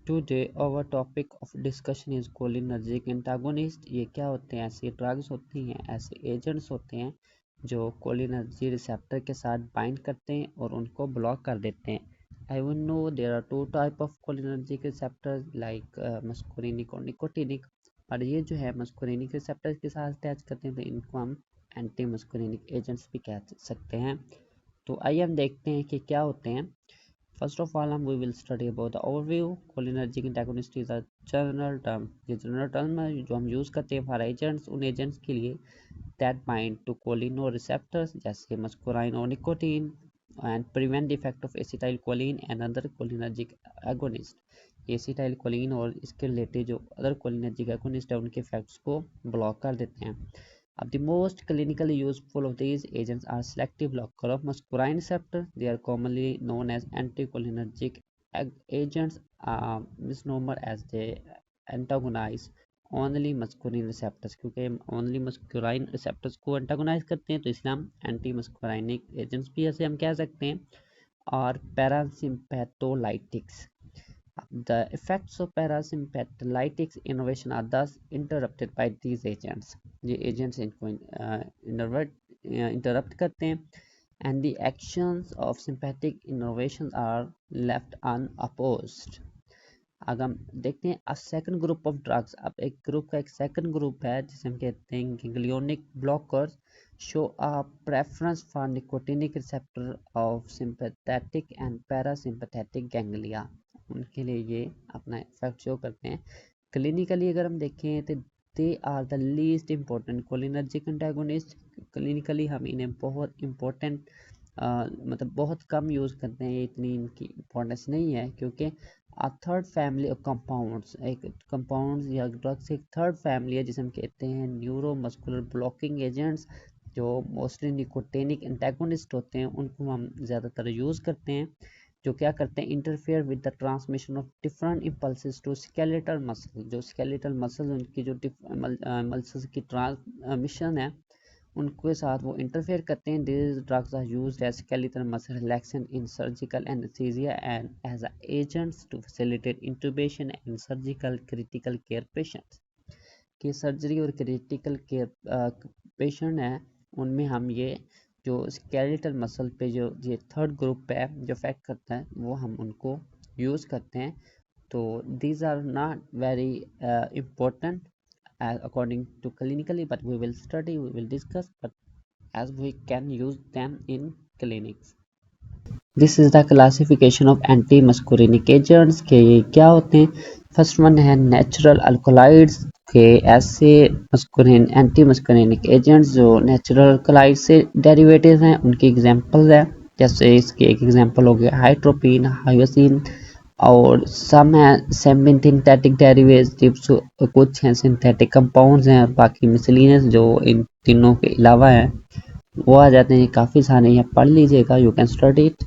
Today our topic of discussion is cholinergic antagonist। ये क्या होते हैं? ऐसे ड्रग्स होती हैं, ऐसे एजेंट्स होते हैं जो कोलिनर्जी रिसेप्टर के साथ बाइंड करते हैं और उनको ब्लॉक कर देते हैं। I will no there are two type of cholinergic receptors like muscarinic और निकोटिनिक। और ये जो है मस्कुरिनिक रिसेप्टर के साथ अटैच करते हैं तो इनको हम एंटी मस्कुरिनिक एजेंट्स भी कह सकते हैं। तो आइए हम देखते हैं कि क्या होते हैं। First of all, we will study about the overview. Cholinergic antagonist is a general term. ये general term है जो हम यूज़ करते हैं for agents, उन agents के लिए that bind to cholinereceptors जैसे muscarine और nicotine and prevent the effect of acetylcholine and other cholinergic agonist। ये acetylcholine और इसके रिलेटेड जो other cholinergic agonist है उनके effects को block कर देते हैं। The most clinically useful of these agents are selective blocker of muscarine receptor. They are commonly known as anticholinergic agents, misnomer as they antagonize only muscarine receptors। क्योंकि only muscarine receptors को antagonize करते हैं तो इसलिए हम anti muscarinic agents भी ऐसे हम कह सकते हैं। और parasympatholytics, the effects of parasympathetics innervation are thus interrupted by these agents। ये agents इनको interrupt करते हैं and the actions of sympathetic innervations are left unopposed। अगर हम देखते हैं a second group of drugs, अब एक ग्रुप का एक सेकंड ग्रुप है जिसे हम कहते हैं ganglionic blockers show a preference for nicotinic receptor of sympathetic and parasympathetic ganglia. उनके लिए ये अपना इफेक्ट शो करते हैं। क्लिनिकली अगर हम देखें तो they are the least important cholinergic antagonist. Clinically हम इन्हें बहुत इम्पोर्टेंट मतलब बहुत कम यूज़ करते हैं, इतनी इनकी इम्पोर्टेंस नहीं है क्योंकि थर्ड फैमिली ऑफ कंपाउंड्स, एक कंपाउंड्स या ड्रग्स एक थर्ड फैमिली है जिसे हम कहते हैं न्यूरोमस्कुलर ब्लॉकिंग एजेंट्स जो मोस्टली निकोटिनिक एंटागोनिस्ट होते हैं उनको हम ज़्यादातर यूज़ करते हैं। जो क्या करते हैं interfere with the transmission of different impulses to skeletal muscle. जो स्केलेटल मसल उनकी जो मसल्स की ट्रांसमिशन है उनके साथ वो इंटरफेयर करते हैं। These drugs are used as skeletal muscle relaxant in surgical anesthesia and as agents to facilitate intubation and surgical critical care patients। कि सर्जरी और क्रिटिकल केयर पेशेंट हैं उनमें हम ये जो स्केलेटल मसल पे जो ये थर्ड ग्रुप है जो अफेक्ट करता है वो हम उनको यूज़ करते हैं। तो these are not very important according to clinically, but we will study, we will discuss, but as we can use them in clinics। This is the classification of anti-muscarinic agents के ये क्या होते हैं। First one है natural alkaloids के ऐसे मस्कुरिन anti मस्कुरिनिक agents जो natural alkaloid से डेरिवेटिव्स हैं उनकी एग्जांपल्स है। जैसे इसके एक एग्जांपल हो गया हाइड्रोपिन, हाइयोसिन और सम है सिंथेटिक डेरिवेटिव्स, कुछ हैं सिंथेटिक कंपाउंड्स हैं और बाकी मिसलिनियस जो इन तीनों के अलावा है वो आ जाते हैं। काफ़ी सारे यहाँ पढ़ लीजिएगा, you can study it.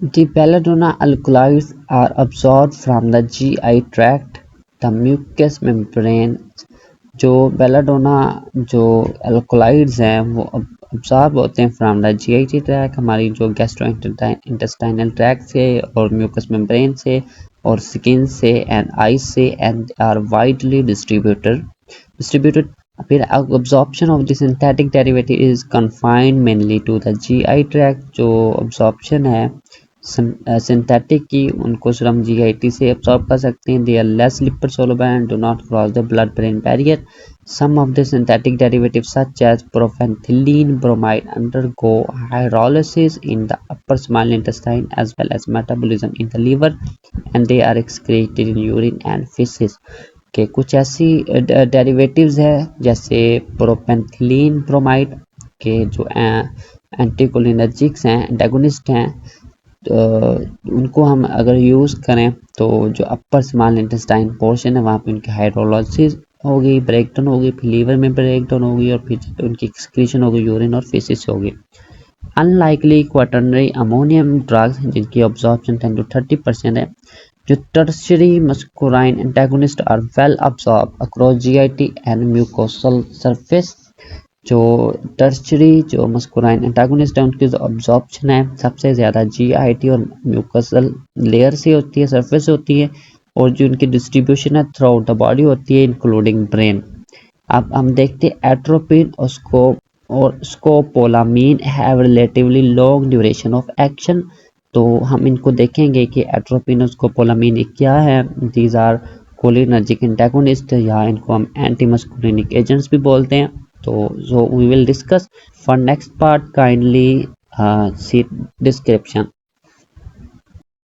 The belladonna alkaloids are absorbed from the GI tract, the mucous membrane। जो बेलाडोना जो अल्कोलाइड्स हैं वो अब्सॉर्ब होते हैं फ्रॉम द जीआईटी ट्रैक, हमारी जो गैस्ट्रो इंटेस्टाइनल ट्रैक से और म्यूकस मेम्ब्रेन से और स्किन से एंड आईज से एंड आर वाइडली डिस्ट्रीब्यूटेड। फिर absorption of the synthetic derivative is confined mainly to the GI tract। जो absorption है सिंथेटिक की उनको सिर्फ हम जीआईटी से एब्सॉर्ब कर सकते हैं। They are less lipid soluble and do not cross the blood brain barrier। Some of the synthetic derivatives such as profenthylene bromide undergo hydrolysis in the upper small intestine as well as metabolism in the liver and they are excreted in urine and feces। के कुछ ऐसी derivatives है जैसे प्रोपेंथिलीन bromide के जो anticholinergics हैं antagonist हैं तो उनको हम अगर यूज़ करें तो जो अपर स्मॉल इंटेस्टाइन पोर्शन है वहाँ पे उनकी हाइड्रोलाइसिस होगी, ब्रेकडाउन होगी, फिर लीवर में ब्रेकडाउन होगी और फिर उनकी एक्सक्रीशन होगी यूरिन और फेसिस होगी। अनलाइकली क्वाटरनरी अमोनियम ड्रग्स जिनकी अब्जॉर्प्शन 10 to 30% है। जो tertiary muscarine antagonist are well absorb across GIT and mucosal surface जो टर्शरी जो मस्कुराइन एंटागोनिस्ट है उनकी जो अब्जॉर्प्शन है सबसे ज़्यादा जीआईटी और म्यूकसल लेयर से होती है, सरफेस होती है, और जो उनकी डिस्ट्रीब्यूशन है थ्रू आउट द बॉडी होती है इंक्लूडिंग ब्रेन। अब हम देखते हैं एट्रोपिन और scopolamine have relatively long duration of action. तो हम इनको देखेंगे कि एट्रोपिन और स्कोपोलामीन क्या है। दीज आर कोलिनर्जिक एंटागोनिस्ट, या इनको हम एंटी मस्कुलिनिक एजेंट्स भी बोलते हैं। So we will discuss for next part, kindly see description.